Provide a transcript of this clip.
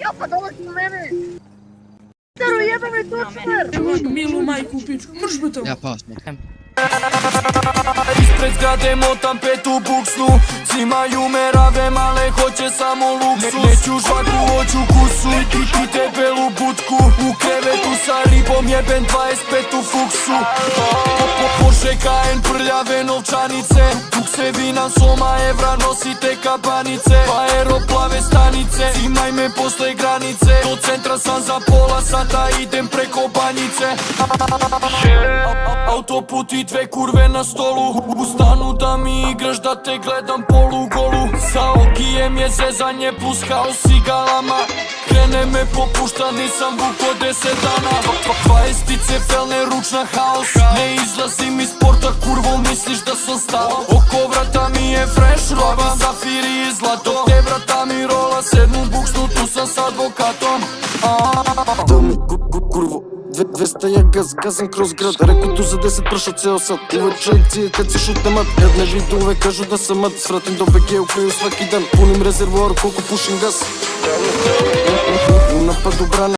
Ja pa dolazi u mene! Tero jebe me točner! Evo milu majku u pičku, mrš me to! Ja pas. Ispred zgrade motam petu buksnu. Cimaju me rave male, hoće samo luksus. Neću žvaku, hoću kusu i debelu butku. U krevetu sa ribom jebem 25 u fuksu. Porsche KN prljave novčanice. Buksevi soma evra nosite kabanice. Pa aeroplave stanice, cimaj me posle granice. Do centra sam za pola sata, idem preko banjice. Autoput i dve kurve na stolu. U stanu da mi igraš, da te gledam polugolu. Sa okijem je zezanje plus haos cigalama. Krene me popušta, nisam vuko 10 dana. 20-ice felne, ručna haos. Ne izlazim iz sporta, kurvo misliš da sam stao. Oko vrata mi je fresh roba, zafiri i zlato. Te vrata mi rola, sedmu buksnu, tu sam s advokatom. Dami, kurvo 200 ja gazam kroz grad. Rekao tu za 10 prošao ceo sat. Uveče akcije kad se šutne mat. Kad ne vidu uvek kažu da sam mat. Svratim do BG u kraju svaki dan. Punim rezervoar koliko pušim gas. U napadu brane